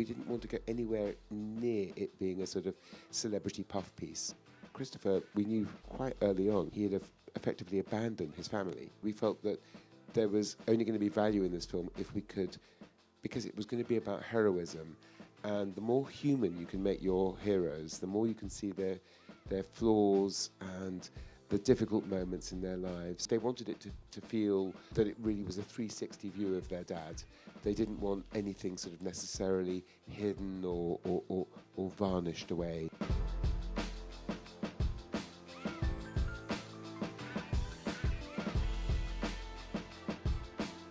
we didn't want to go anywhere near it being a sort of celebrity puff piece. Christopher, we knew quite early on, he had effectively abandoned his family. We felt that there was only going to be value in this film if we could, because it was going to be about heroism. And the more human you can make your heroes, the more you can see their flaws and the difficult moments in their lives. They wanted it to feel that it really was a 360 view of their dad. They didn't want anything sort of necessarily hidden or varnished away.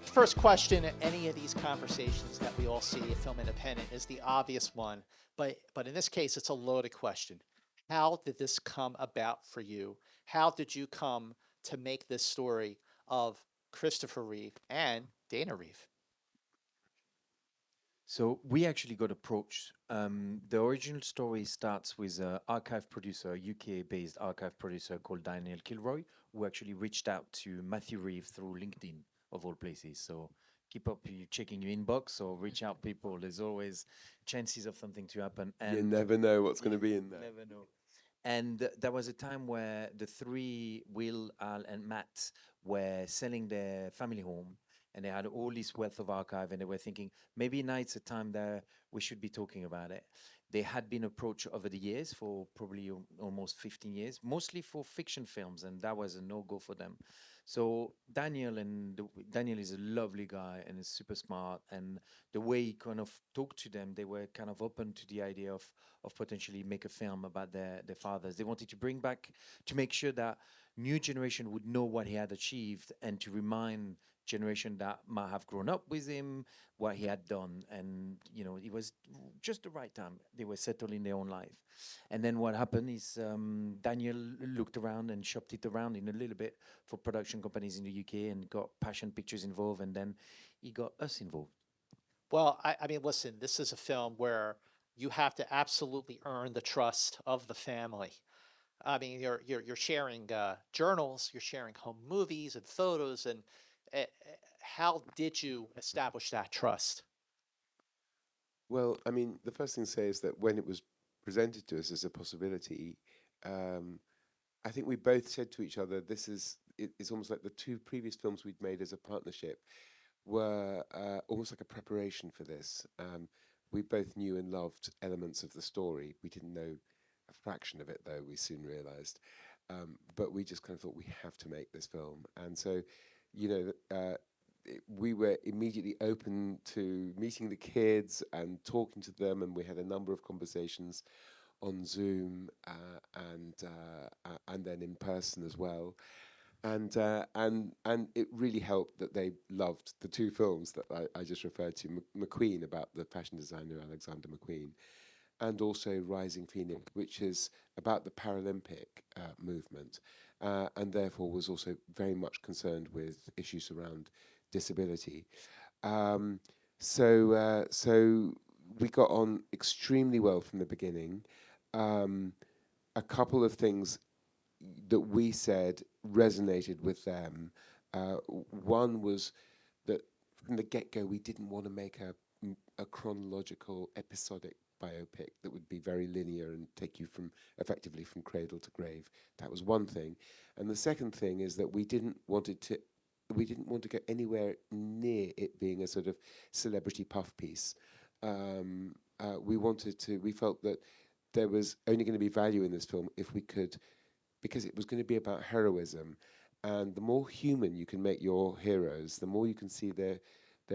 First question in any of these conversations that we all see at Film Independent is the obvious one, but in this case, it's a loaded question. How did this come about for you? How did you come to make this story of Christopher Reeve and Dana Reeve? So we actually got approached. The original story starts with an archive producer, a UK-based archive producer called Daniel Kilroy, who actually reached out to Matthew Reeve through LinkedIn, of all places. So keep up you checking your inbox or reach out people. There's always chances of something to happen. And you never know what's going to be in there. Never know. And there was a time where the three, Will, Al, and Matt, were selling their family home, and they had all this wealth of archive, and they were thinking, maybe now it's a time that we should be talking about it. They had been approached over the years for probably almost 15 years, mostly for fiction films, and that was a no-go for them. So Daniel is a lovely guy and is super smart, and the way he kind of talked to them, they were kind of open to the idea of potentially make a film about their fathers. They wanted to bring back, to make sure that new generation would know what he had achieved, and to remind generation that might have grown up with him what he had done. And it was just the right time. They were settled in their own life. And then what happened is Daniel looked around and shopped it around in a little bit for production companies in the UK and got Passion Pictures involved, and then he got us involved. Well, I mean, listen, this is a film where you have to absolutely earn the trust of the family. I mean, you're sharing journals, you're sharing home movies and photos, and how did you establish that trust? Well, I mean, the first thing to say is that when it was presented to us as a possibility, I think we both said to each other, it's almost like the two previous films we'd made as a partnership were almost like a preparation for this. We both knew and loved elements of the story. We didn't know a fraction of it, though, we soon realized. But we just kind of thought, we have to make this film. And so, we were immediately open to meeting the kids and talking to them, and we had a number of conversations on Zoom and then in person as well. And it really helped that they loved the two films that I just referred to, McQueen, about the fashion designer Alexander McQueen, and also Rising Phoenix, which is about the Paralympic movement, and therefore was also very much concerned with issues around disability. So we got on extremely well from the beginning. A couple of things that we said resonated with them. One was that from the get-go, we didn't want to make a chronological, episodic biopic that would be very linear and take you effectively from cradle to grave. That was one thing. And the second thing is that we didn't want to go anywhere near it being a sort of celebrity puff piece. We felt that there was only going to be value in this film if we could, because it was going to be about heroism. And the more human you can make your heroes, the more you can see their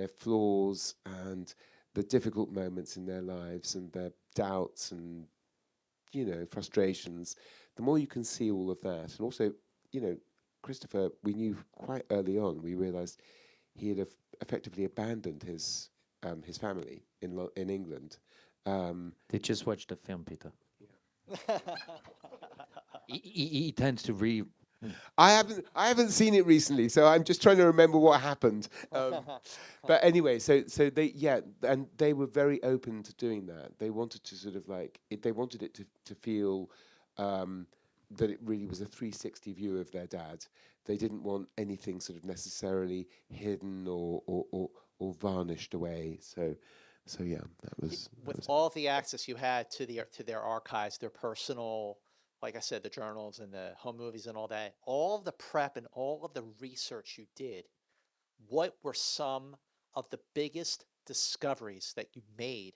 flaws and the difficult moments in their lives and their doubts and, frustrations, the more you can see all of that. And also, Christopher, we knew quite early on, we realized he had effectively abandoned his family in England. They just watched the film, Peter. Yeah. He tends to read. I haven't seen it recently, so I'm just trying to remember what happened. But anyway, so and they were very open to doing that. They wanted to sort of they wanted it to feel that it really was a 360 view of their dad. They didn't want anything sort of necessarily hidden or varnished away. So So yeah, that was With all the access you had to their archives, their personal, like I said, the journals and the home movies and all that, all of the prep and all of the research you did, what were some of the biggest discoveries that you made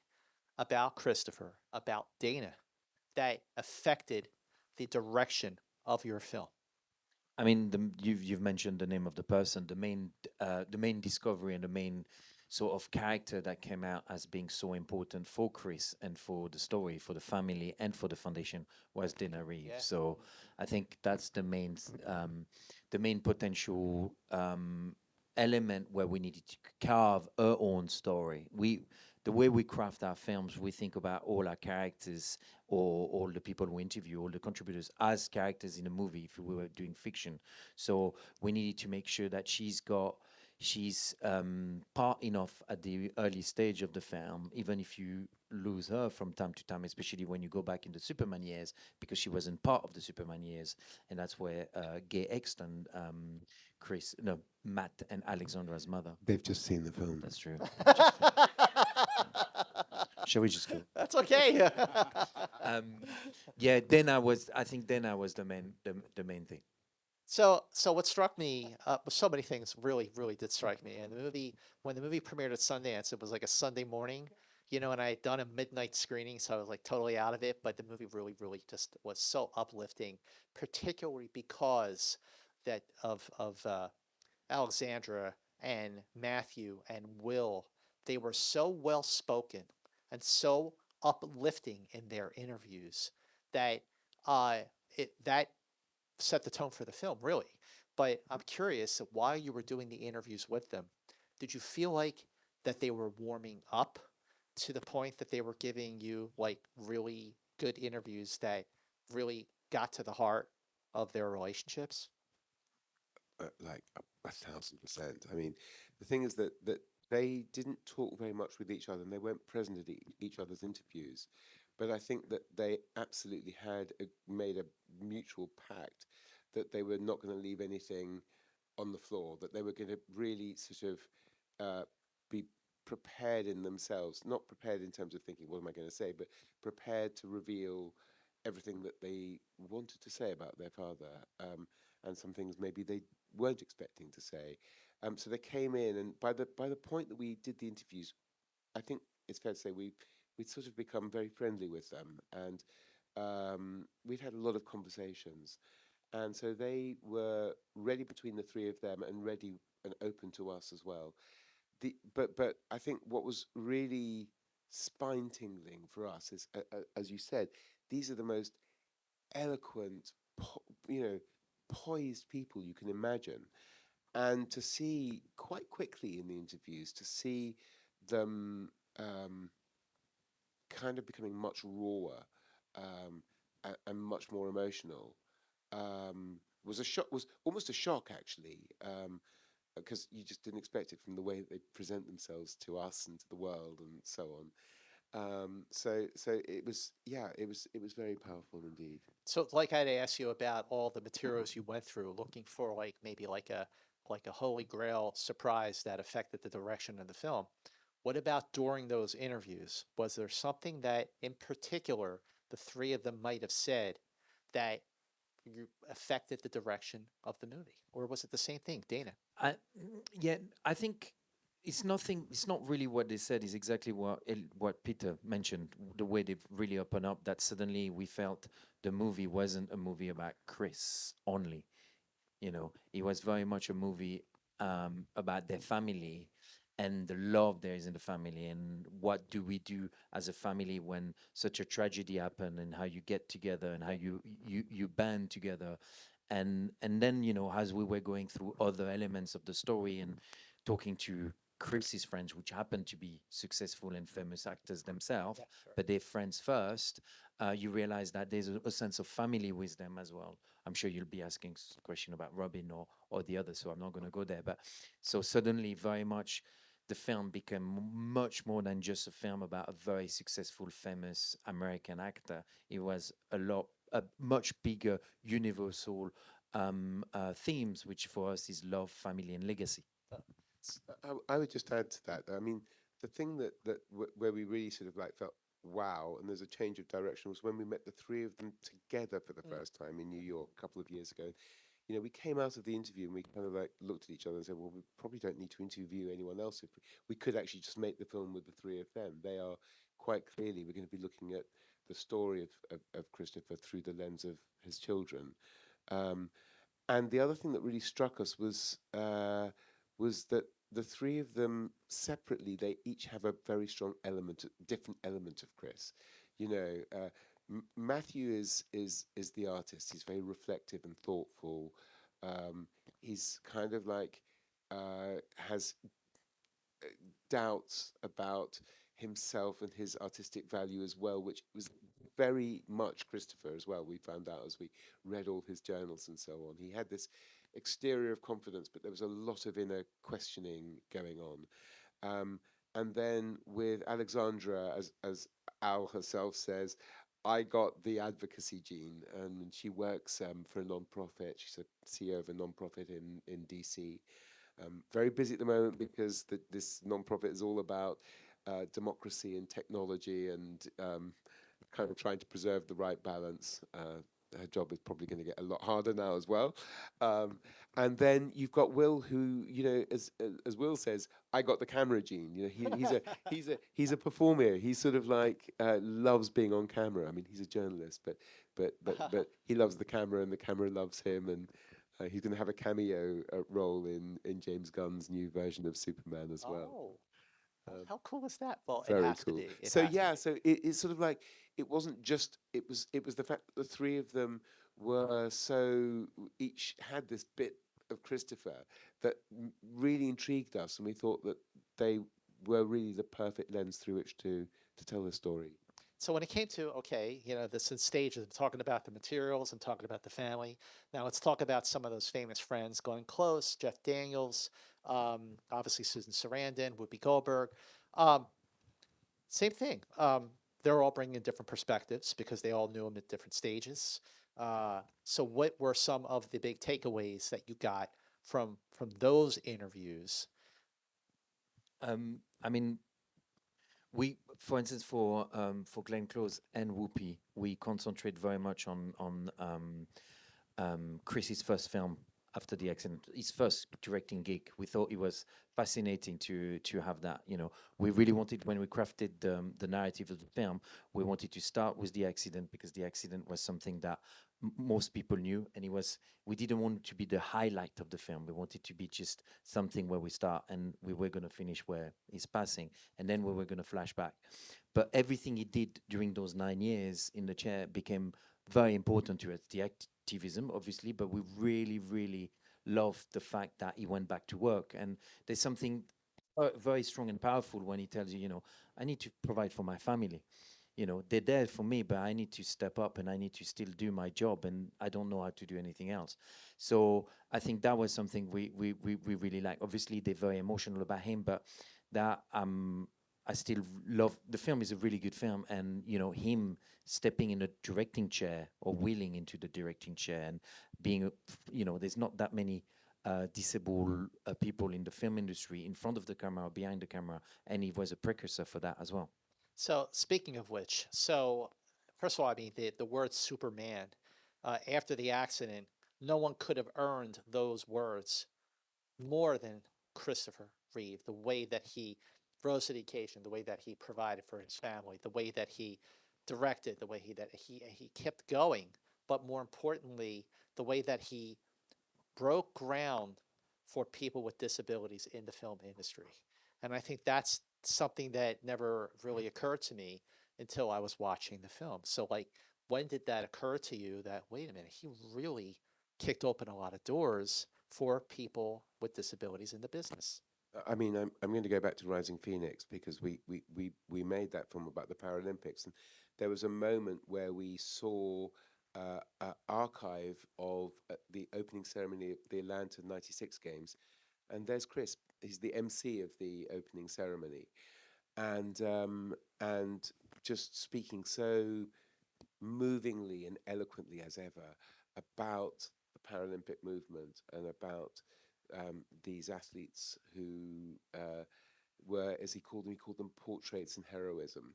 about Christopher, about Dana, that affected the direction of your film? I mean, you've mentioned the name of the person. The main discovery and the main sort of character that came out as being so important for Chris and for the story, for the family, and for the foundation was Dana Reeve. Yeah. So I think that's the main potential element where we needed to carve our own story. The way we craft our films, we think about all our characters or all the people we interview, all the contributors as characters in a movie if we were doing fiction. So we needed to make sure that she's part enough at the early stage of the film, even if you lose her from time to time, especially when you go back in the Superman years, because she wasn't part of the Superman years. And that's where Gay Exton, Matt and Alexandra's mother. they've just seen the film. That's true. Shall we just go? That's okay. Yeah, I think Dana was the main thing. So what struck me, so many things really did strike me. And when the movie premiered at Sundance, it was like a Sunday morning, and I had done a midnight screening, so I was like totally out of it. But the movie really just was so uplifting, particularly because that of Alexandra and Matthew and Will, they were so well spoken and so uplifting in their interviews that that set the tone for the film, really. But I'm curious, while you were doing the interviews with them, did you feel like that they were warming up to the point that they were giving you like really good interviews that really got to the heart of their relationships? Like 1,000%. I mean, the thing is that they didn't talk very much with each other, and they weren't present at each other's interviews. But I think that they absolutely had made a mutual pact that they were not going to leave anything on the floor, that they were going to really sort of be prepared in themselves, not prepared in terms of thinking, what am I going to say, but prepared to reveal everything that they wanted to say about their father, and some things maybe they weren't expecting to say. So they came in, and by the point that we did the interviews, I think it's fair to say we'd sort of become very friendly with them, and we'd had a lot of conversations, and so they were ready between the three of them, and ready and open to us as well. But I think what was really spine tingling for us is, as you said, these are the most eloquent, poised people you can imagine, and to see quite quickly in the interviews, to see them kind of becoming much rawer, and much more emotional, was a shock. Was almost a shock, actually, because you just didn't expect it from the way that they present themselves to us and to the world and so on. So it was, yeah, it was very powerful indeed. So like I'd ask you about all the materials you went through, looking for like maybe like a holy grail surprise that affected the direction of the film. What about during those interviews? Was there something that in particular the three of them might have said that affected the direction of the movie? Or was it the same thing, Dana? Yeah, I think it's nothing. It's not really what they said. It's exactly what Peter mentioned. The way they've really opened up, that suddenly we felt the movie wasn't a movie about Chris only. It was very much a movie about their family and the love there is in the family, and what do we do as a family when such a tragedy happened, and how you get together and how you band together. And then, as we were going through other elements of the story and talking to Chris's friends, which happen to be successful and famous actors themselves, Yeah, sure. but they're friends first, you realize that there's a sense of family with them as well. I'm sure you'll be asking a question about Robin or the other, so I'm not going to go there. But so suddenly, very much, the film became much more than just a film about a very successful, famous American actor. It was a much bigger, universal themes, which for us is love, family, and legacy. I would just add to that. I mean, the thing where we really sort of like felt wow, and there's a change of direction was when we met the three of them together for the first time in New York a couple of years ago. You know, we came out of the interview and we kind of like looked at each other and said, well, we probably don't need to interview anyone else if we could actually just make the film with the three of them. They are quite clearly, we're going to be looking at the story of Christopher through the lens of his children. Um, and the other thing that really struck us was that the three of them separately, they each have a very strong element, different element of Chris. You know, Matthew is the artist. He's very reflective and thoughtful. He's kind of like has doubts about himself and his artistic value as well, which was very much Christopher as well. We found out as we read all his journals and so on. He had this exterior of confidence, but there was a lot of inner questioning going on. And then with Alexandra, as Al herself says, I got the advocacy gene, and she works for a non-profit. She's a CEO of a non-profit in DC. Very busy at the moment because this non-profit is all about democracy and technology and kind of trying to preserve the right balance. Her job is probably going to get a lot harder now as well. And then you've got Will, who, you know, as Will says, I got the camera gene. You know, he's a performer. He sort of like loves being on camera. I mean, he's a journalist, but he loves the camera, and the camera loves him. And he's going to have a cameo role in James Gunn's new version of Superman as well. Oh, how cool is that? Well, it Very has to cool. be. It So has to yeah, be. so it's sort of like it wasn't just it was the fact that the three of them were so each had this bit of Christopher that really intrigued us, and we thought that they were really the perfect lens through which to tell the story. So when it came to, okay, you know, this in stages, I'm talking about the materials, I'm talking about the family. Now let's talk about some of those famous friends going close, Jeff Daniels, obviously Susan Sarandon, Whoopi Goldberg. Um, Same thing. They're all bringing different perspectives because they all knew him at different stages. So what were some of the big takeaways that you got from those interviews? I mean, for instance, for Glenn Close and Whoopi, we concentrate very much on Chris's first film after the accident, his first directing gig. We thought it was fascinating to have that. You know, we really wanted, when we crafted the narrative of the film, we wanted to start with the accident because the accident was something that most people knew, and we didn't want it to be the highlight of the film. We wanted to be just something where we start and we were going to finish where he's passing, and then we were going to flash back. But everything he did during those 9 years in the chair became very important to us. The activism, obviously, but we really, really loved the fact that he went back to work. And there's something very strong and powerful when he tells you, you know, I need to provide for my family. You know, they're there for me, but I need to step up and I need to still do my job, and I don't know how to do anything else. So I think that was something we really like. Obviously, they're very emotional about him, but that I still love. The film is a really good film, and you know, him stepping in the directing chair or wheeling into the directing chair and being, you know, there's not that many disabled people in the film industry in front of the camera or behind the camera, and he was a precursor for that as well. So speaking of which, so first of all, I mean the word Superman, after the accident, no one could have earned those words more than Christopher Reeve. The way that he rose to the occasion, the way that he provided for his family, the way that he directed, the way he kept going, but more importantly, the way that he broke ground for people with disabilities in the film industry. And I think that's something that never really occurred to me until I was watching the film. So, like, when did that occur to you that, wait a minute, he really kicked open a lot of doors for people with disabilities in the business? I mean, I'm going to go back to Rising Phoenix because we made that film about the Paralympics, and there was a moment where we saw an archive of the opening ceremony of the Atlanta '96 games, and there's Chris. He's the MC of the opening ceremony, and just speaking so movingly and eloquently as ever about the Paralympic movement and about these athletes who were, as he called them portraits and heroism,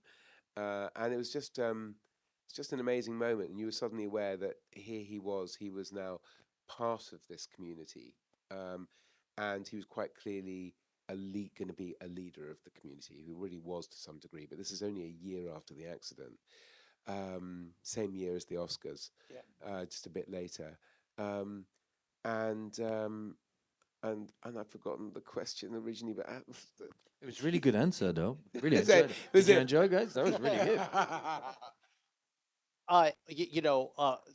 and it was just it's just an amazing moment. And you were suddenly aware that he was now part of this community, and he was quite clearly going to be a leader of the community, who really was to some degree. But this is only a year after the accident, same year as the Oscars, just a bit later. Um, and I've forgotten the question originally, but It was really good answer, though. Really Is it- enjoyed it. was Did you it- enjoy, guys? That was really good.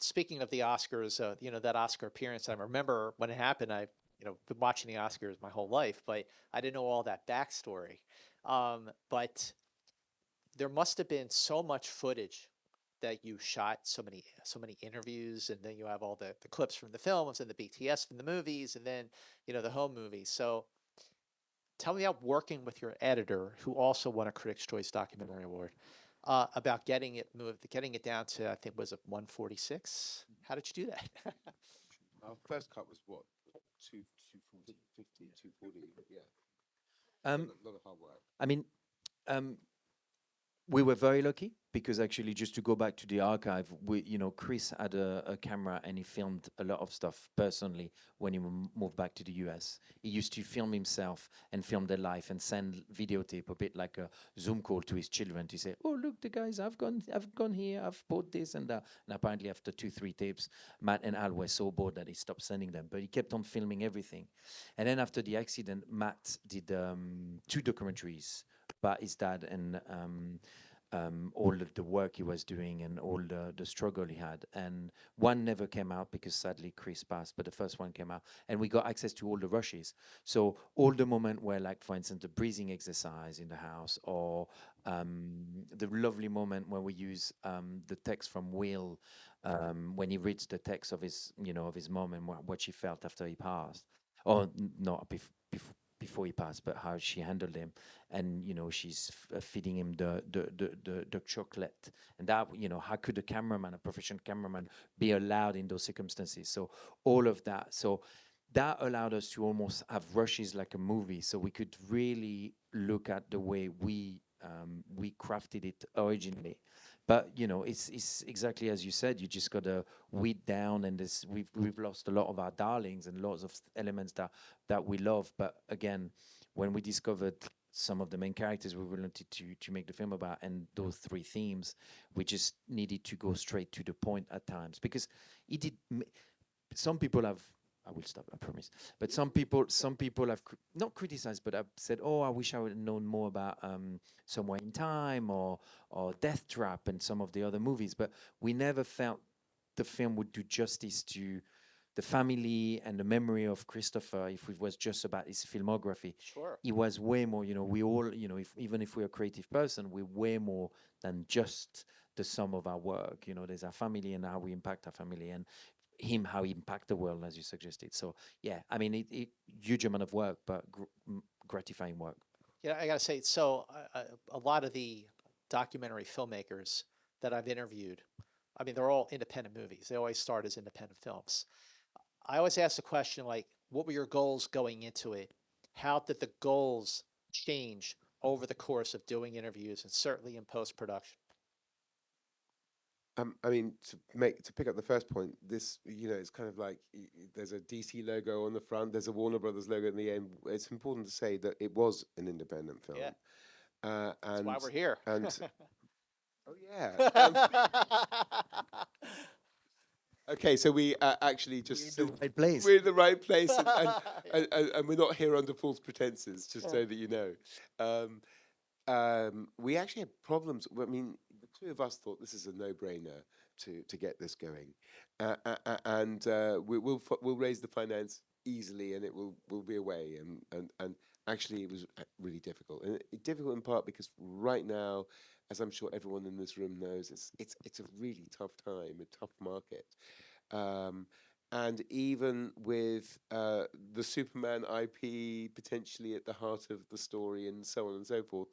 Speaking of the Oscars, that Oscar appearance, I remember when it happened. I, been watching the Oscars my whole life, but I didn't know all that backstory. But there must have been so much footage that you shot, so many interviews, and then you have all the clips from the films and the BTS from the movies, and then the home movies. So tell me about working with your editor, who also won a Critics' Choice Documentary Award, about getting it down to, I think, was it 146? How did you do that? Our first cut was what, 240, 240, yeah. Um, A lot of hard work. I mean, we were very lucky because actually, just to go back to the archive, Chris had a camera and he filmed a lot of stuff personally when he moved back to the US. He used to film himself and film their life and send videotape, a bit like a Zoom call to his children to say, "Oh, look, the guys, I've gone here, I've bought this and that." And apparently, after 2-3 tapes, Matt and Al were so bored that he stopped sending them. But he kept on filming everything. And then after the accident, Matt did 2 documentaries about his dad and all of the work he was doing and all the struggle he had. And one never came out because sadly Chris passed, but the first one came out and we got access to all the rushes. So all the moment where, like, for instance, the breathing exercise in the house, or the lovely moment where we use the text from Will when he reads the text of his, of his mom and what she felt after he passed. Or not before he passed, but how she handled him, and she's feeding him the chocolate, and that, how could a professional cameraman, be allowed in those circumstances? So all of that, so that allowed us to almost have rushes like a movie, so we could really look at the way we crafted it originally. But it's exactly as you said. You just got to weed down, and we've lost a lot of our darlings and lots of elements that we love. But again, when we discovered some of the main characters we wanted to make the film about, and those 3 themes, we just needed to go straight to the point at times, because it did. Some people have. I will stop, I promise. But some people have not criticized, but have said, "Oh, I wish I would have known more about Somewhere in Time or Death Trap and some of the other movies." But we never felt the film would do justice to the family and the memory of Christopher if it was just about his filmography. Sure. It was way more. We all, even if we're a creative person, we're way more than just the sum of our work. There's our family and how we impact our family, and how he impact the world, as you suggested. So yeah, I mean, it huge amount of work, but gratifying work. Yeah, I gotta say, so a lot of the documentary filmmakers that I've interviewed, I mean, they're all independent movies. They always start as independent films. I always ask the question, like, what were your goals going into it? How did the goals change over the course of doing interviews, and certainly in post-production? I mean, to pick up the first point, this, it's kind of like there's a DC logo on the front, there's a Warner Brothers logo in the end. It's important to say that it was an independent film. Yeah. And That's why we're here. And oh yeah. Okay, so we actually just We're in the right place. We're in the right place, and we're not here under false pretenses, just so that you know. We actually had problems. I mean, the 2 of us thought this is a no-brainer to get this going, and we'll raise the finance easily, and we'll be away. And actually, it was really difficult, and difficult in part because right now, as I'm sure everyone in this room knows, it's a really tough time, a tough market. And even with the Superman IP potentially at the heart of the story and so on and so forth,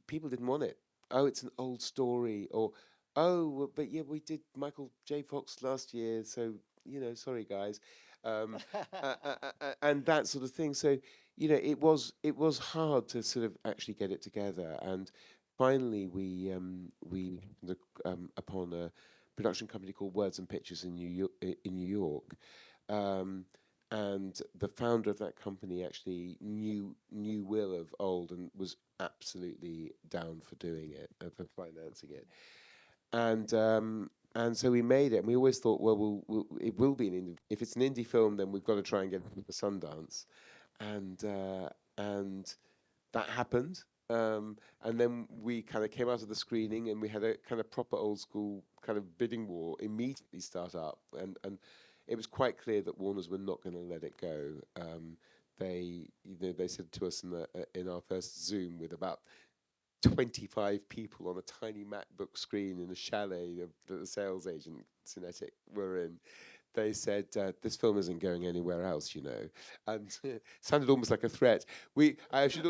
people didn't want it. Oh, it's an old story, or oh, but yeah, we did Michael J. Fox last year, so sorry guys, and that sort of thing. So it was hard to sort of actually get it together, and finally we happened upon a production company called Words and Pictures in New York, um, and the founder of that company actually knew Will of old and was absolutely down for doing it, for financing it, and so we made it. And we always thought, well, it will be an indie. If it's an indie film, then we've got to try and get it to Sundance, and that happened. And then we kind of came out of the screening, and we had a kind of proper old school kind of bidding war immediately start up, and it was quite clear that Warners were not going to let it go. They said to us in our first Zoom with about 25 people on a tiny MacBook screen in a chalet that the sales agent Cinetic were in. They said, "This film isn't going anywhere else," and it sounded almost like a threat. I should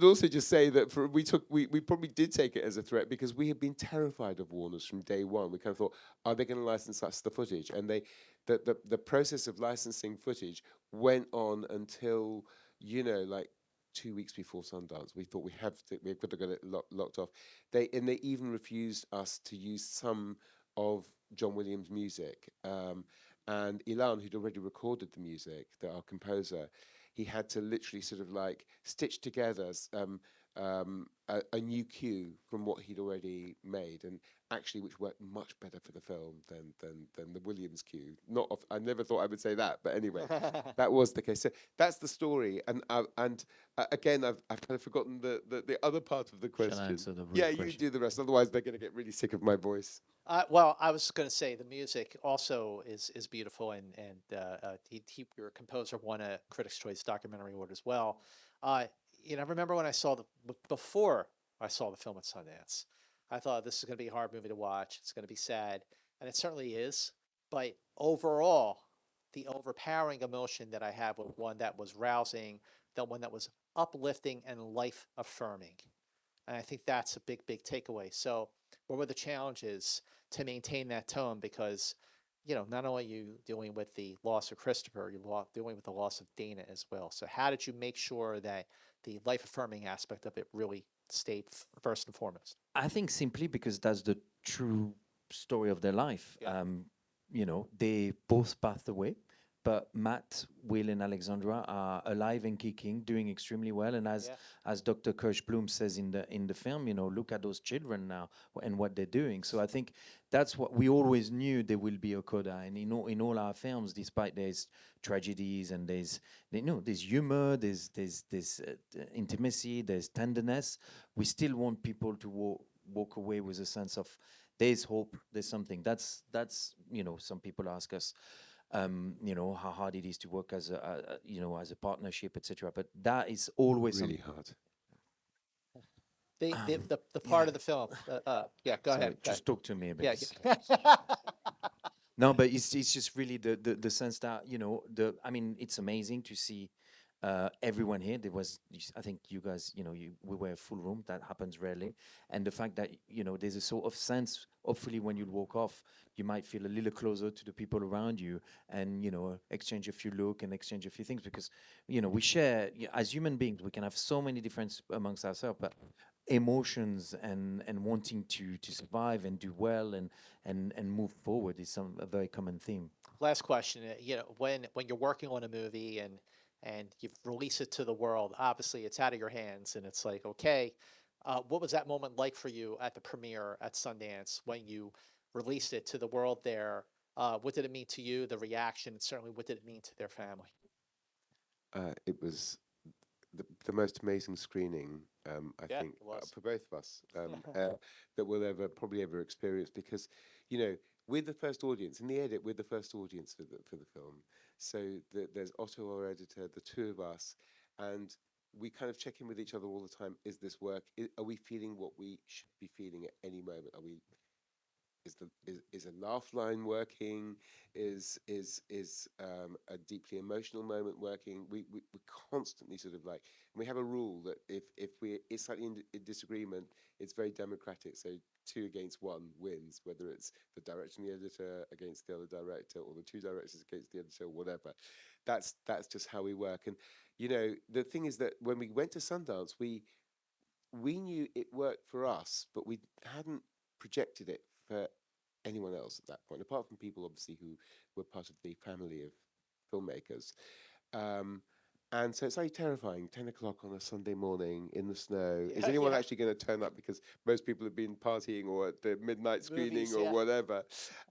also just say that we probably did take it as a threat because we had been terrified of Warners from day one. We kind of thought, are they going to license us the footage? And the process of licensing footage went on until like 2 weeks before Sundance. We thought we've got to get it locked off. They even refused us to use some of John Williams' music. And Ilan, who'd already recorded the music, our composer, he had to literally sort of like stitch together a new cue from what he'd already made, and actually which worked much better for the film than the Williams cue. I never thought I would say that, but anyway, that was the case. So that's the story, and again, I've kind of forgotten the other part of the Shall I question. answer the Yeah, question? you do the rest. Otherwise, they're going to get really sick of my voice. Well, I was going to say the music also is beautiful, and your composer won a Critics' Choice Documentary Award as well. I remember when before I saw the film at Sundance, I thought this is going to be a hard movie to watch. It's going to be sad, and it certainly is. But overall, the overpowering emotion that I had was one that was rousing, that one that was uplifting and life affirming. And I think that's a big takeaway. So, what were the challenges to maintain that tone? Because, not only are you dealing with the loss of Christopher, you're dealing with the loss of Dana as well. So, how did you make sure that the life affirming aspect of it really stayed first and foremost? I think simply because that's the true story of their life. Yeah. They both passed away, but Matt, Will, and Alexandra are alive and kicking, doing extremely well. And as Dr. Kirschblum says in the film, look at those children now and what they're doing. So I think that's what we always knew there will be a coda. And in all our films, despite there's tragedies and there's humor, there's intimacy, there's tenderness, we still want people to walk away with a sense of there's hope, there's something. That's some people ask us, how hard it is to work as a partnership, etc. But that is always Really hard. The part of the film. Go Sorry, ahead. just talk to me. Yeah. No, but it's just really the sense that it's amazing to see everyone here. I think you guys, we were a full room. That happens rarely, and the fact that there's a sort of sense. Hopefully, when you walk off, you might feel a little closer to the people around you, and exchange a few look and exchange a few things, because we share as human beings. We can have so many differences amongst ourselves, but emotions and wanting to survive and do well and move forward is a very common theme. Last question. When you're working on a movie and you've released it to the world, obviously it's out of your hands, and it's like, okay, what was that moment like for you at the premiere at Sundance when you released it to the world there? What did it mean to you, the reaction, and certainly what did it mean to their family? It was the most amazing screening, I think, it was. for both of us, that we'll probably ever experience, because, we're the first audience. In the edit, we're the first audience for the film. So there's Otto, our editor, the two of us, and we kind of check in with each other all the time. Is this work? Are we feeling what we should be feeling at any moment? is a laugh line working? Is a deeply emotional moment working? We constantly sort of like, and we have a rule that if we is slightly in disagreement, it's very democratic. So 2 against 1 wins, whether it's the director and the editor against the other director, or the 2 directors against the editor, or whatever. That's just how we work. And you know, the thing is that when we went to Sundance, we knew it worked for us, but we hadn't projected it for anyone else at that point, apart from people obviously who were part of the family of filmmakers. Um, and so it's like terrifying, 10 o'clock on a Sunday morning in the snow. Is anyone Yeah. actually going to turn up? Because most people have been partying or at the midnight screening Movies, or yeah. whatever.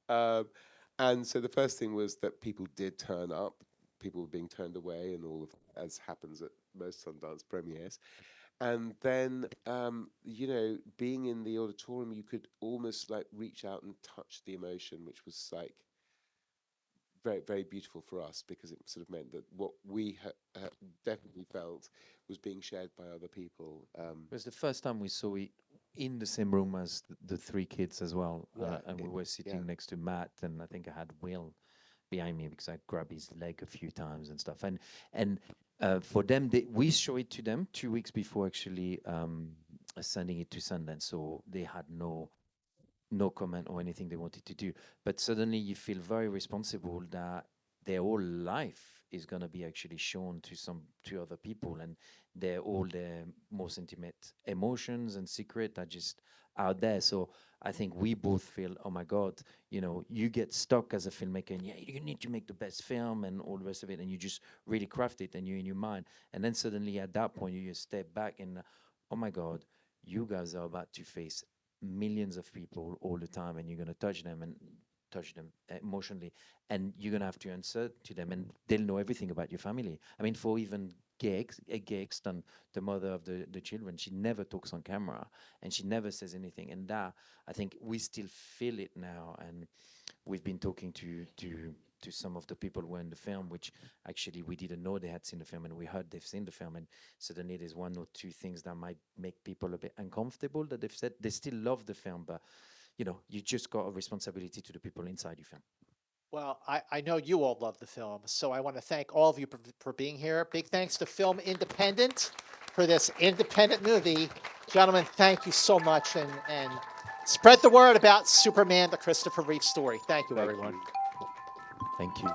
Um, and so the first thing was that people did turn up. People were being turned away, and all of, as happens at most Sundance premieres. And then, you know, being in the auditorium, you could almost like reach out and touch the emotion, which was like very, very beautiful for us, because it sort of meant that what we definitely felt was being shared by other people. It was the first time we saw it in the same room as the 3 kids as well. Yeah, And we were sitting next to Matt, and I think I had Will behind me because I grabbed his leg a few times and stuff. And for them, we show it to them 2 weeks before actually sending it to Sundance, so they had no comment or anything they wanted to do. But suddenly you feel very responsible that their whole life is going to be actually shown to other people, and all their most intimate emotions and secret are just out there. So I think we both feel, oh my God, you know, you get stuck as a filmmaker, and you need to make the best film and all the rest of it, and you just really craft it, and you're in your mind, and then suddenly at that point you just step back and, oh my God, you guys are about to face millions of people all the time, and you're going to touch them emotionally, and you're going to have to answer to them, and they'll know everything about your family. I mean, for even Gay Exton, the mother of the children, she never talks on camera, and she never says anything, and that, I think we still feel it now. And we've been talking to some of the people who were in the film, which actually we didn't know they had seen the film, and we heard they've seen the film, and suddenly there's 1 or 2 things that might make people a bit uncomfortable, that they've said they still love the film, but you know, you just got a responsibility to the people inside your film. Well, I know you all love the film, so I want to thank all of you for being here. Big thanks to Film Independent for this independent movie. Gentlemen, thank you so much, and spread the word about Superman, the Christopher Reeve story. Thank you, everyone. Thank you.